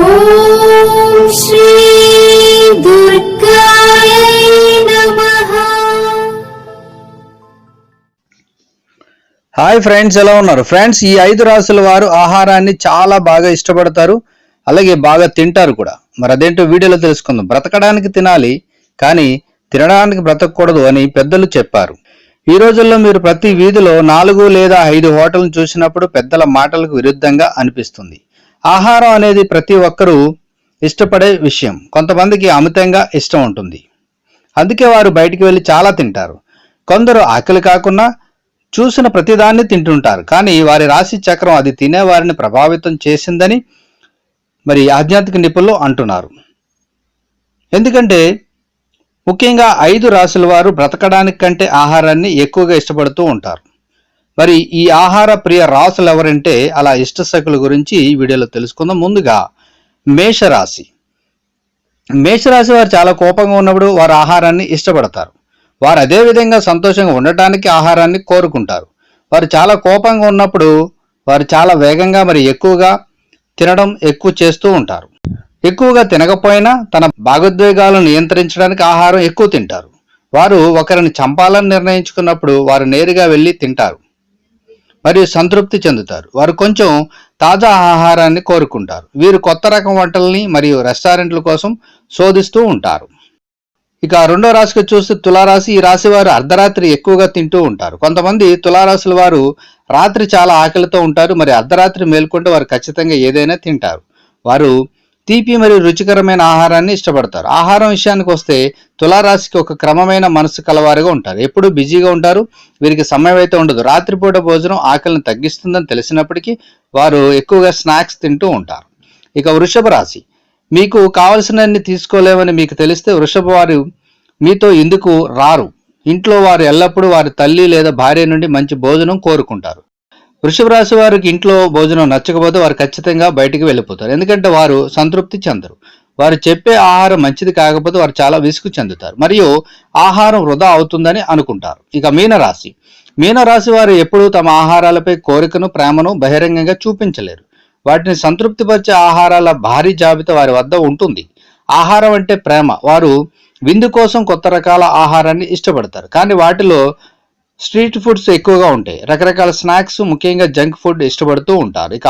ఓం శ్రీ దుర్గాయ నమః. Hi friends, ఎలా ఉన్నారు ఫ్రెండ్స్? ఈ 5 రాసుల వారు ఆహారాన్ని చాలా బాగా ఇష్టపడతారు, అలాగే బాగా తింటారు కూడా. మరి అదేంటో వీడియోలో తెలుసుకుందాం. బ్రతకడానికి తినాలి, కానీ తినడానికి బ్రతకూడదు అని పెద్దలు చెప్పారు. ఈ రోజుల్లో మీరు ప్రతి వీధిలో 4 లేదా 5 హోటల్ను చూసినప్పుడు పెద్దల మాటలకు విరుద్ధంగా అనిపిస్తుంది. ఆహారం అనేది ప్రతి ఒక్కరూ ఇష్టపడే విషయం. కొంతమందికి అమితంగా ఇష్టం ఉంటుంది, అందుకే వారు బయటికి వెళ్ళి చాలా తింటారు. కొందరు ఆకలి కాకుండా చూసిన ప్రతిదాన్ని తింటుంటారు, కానీ వారి రాశి చక్రం అది తినేవారిని ప్రభావితం చేసిందని మరి ఆధ్యాత్మిక నిపుణులు అంటున్నారు. ఎందుకంటే ముఖ్యంగా 5 రాశుల వారు బ్రతకడానికి కంటే ఆహారాన్ని ఎక్కువగా ఇష్టపడుతూ ఉంటారు. మరి ఈ ఆహార ప్రియ రాశులు ఎవరంటే, అలా ఇష్టసఖుల గురించి ఈ వీడియోలో తెలుసుకుందాం. ముందుగా మేషరాశి. మేషరాశి వారు చాలా కోపంగా ఉన్నప్పుడు వారు ఆహారాన్ని ఇష్టపడతారు. వారు అదే విధంగా సంతోషంగా ఉండటానికి ఆహారాన్ని కోరుకుంటారు. వారు చాలా కోపంగా ఉన్నప్పుడు వారు చాలా వేగంగా మరి ఎక్కువగా తినడం ఎక్కువ చేస్తూ ఉంటారు. ఎక్కువగా తినకపోయినా తన భావోద్వేగాలను నియంత్రించడానికి ఆహారం ఎక్కువ తింటారు. వారు ఒకరిని చంపాలని నిర్ణయించుకున్నప్పుడు వారు నేరుగా వెళ్ళి తింటారు మరియు సంతృప్తి చెందుతారు. వారు కొంచెం తాజా ఆహారాన్ని కోరుకుంటారు. వీరు కొత్త రకం వంటల్ని మరియు రెస్టారెంట్ల కోసం శోధిస్తూ ఉంటారు. ఇక రెండో రాశికి చూస్తే తులారాశి. ఈ రాశి వారు అర్ధరాత్రి ఎక్కువగా తింటూ ఉంటారు. కొంతమంది తులారాశుల వారు రాత్రి చాలా ఆకలితో ఉంటారు, మరి అర్ధరాత్రి మేల్కొంటే వారు ఖచ్చితంగా ఏదైనా తింటారు. వారు తీపి మరియు రుచికరమైన ఆహారాన్ని ఇష్టపడతారు. ఆహారం విషయానికి వస్తే తులారాశికి ఒక క్రమమైన మనసు కలవారుగా ఉంటారు. ఎప్పుడూ బిజీగా ఉంటారు, వీరికి సమయం అయితే ఉండదు. రాత్రిపూట భోజనం ఆకలిని తగ్గిస్తుందని తెలిసినప్పటికీ వారు ఎక్కువగా స్నాక్స్ తింటూ ఉంటారు. ఇక వృషభ రాశి. మీకు కావలసినన్ని తీసుకోలేమని మీకు తెలిస్తే వృషభ వారు మీతో ఎందుకు రారు. ఇంట్లో వారు ఎల్లప్పుడూ వారి తల్లి లేదా భార్య నుండి మంచి భోజనం కోరుకుంటారు. వృషభ రాశి వారికి ఇంట్లో భోజనం నచ్చకపోతే వారు ఖచ్చితంగా బయటికి వెళ్ళిపోతారు, ఎందుకంటే వారు సంతృప్తి చెందరు. వారు చెప్పే ఆహారం మంచిది కాకపోతే వారు చాలా విసుగు చెందుతారు మరియు ఆహారం వృధా అవుతుందని అనుకుంటారు. ఇక మీనరాశి. మీనరాశి వారు ఎప్పుడూ తమ ఆహారాలపై కోరికను, ప్రేమను బహిరంగంగా చూపించలేరు. వాటిని సంతృప్తిపరిచే ఆహారాల భారీ జాబితా వారి వద్ద ఉంటుంది. ఆహారం అంటే ప్రేమ. వారు విందు కోసం కొత్త రకాల ఆహారాన్ని ఇష్టపడతారు, కానీ వాటిలో స్ట్రీట్ ఫుడ్స్ ఎక్కువగా ఉంటాయి. రకరకాల స్నాక్స్, ముఖ్యంగా జంక్ ఫుడ్ ఇష్టపడుతూ ఉంటారు. ఇక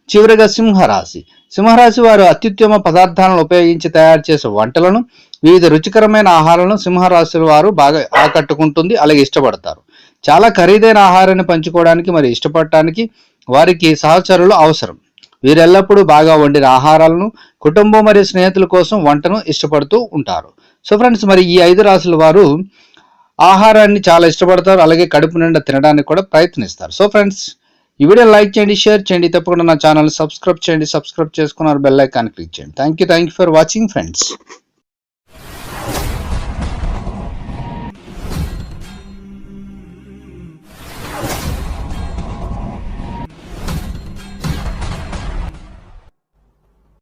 చివరిగా సింహరాశి. సింహరాశి వారు అత్యుత్తమ పదార్థాలను ఉపయోగించి తయారు చేసే వంటలను, వివిధ రుచికరమైన ఆహారాలను సింహరాశి వారు బాగా ఆకట్టుకుంటుంది, అలాగే ఇష్టపడతారు. చాలా ఖరీదైన ఆహారాన్ని పంచుకోవడానికి మరి ఇష్టపడటానికి వారికి సహచరులు అవసరం. వీరెల్లప్పుడూ బాగా వండిన ఆహారాలను, కుటుంబం మరియు స్నేహితుల కోసం వంటను ఇష్టపడుతూ ఉంటారు. సో ఫ్రెండ్స్, మరి ఈ 5 రాశుల వారు ఆహారాన్ని చాలా ఇష్టపడతారు, అలాగే కడుపు నిండా తినడానికి కూడా ప్రయత్నిస్తారు. సో ఫ్రెండ్స్, ఈ వీడియో లైక్ చేయండి, షేర్ చేయండి, తప్పకుండా నా ఛానల్ సబ్స్క్రైబ్ చేయండి. సబ్స్క్రైబ్ చేసుకున్నారు బెల్ ఐకాన్ క్లిక్ చేయండి. Thank you for watching friends.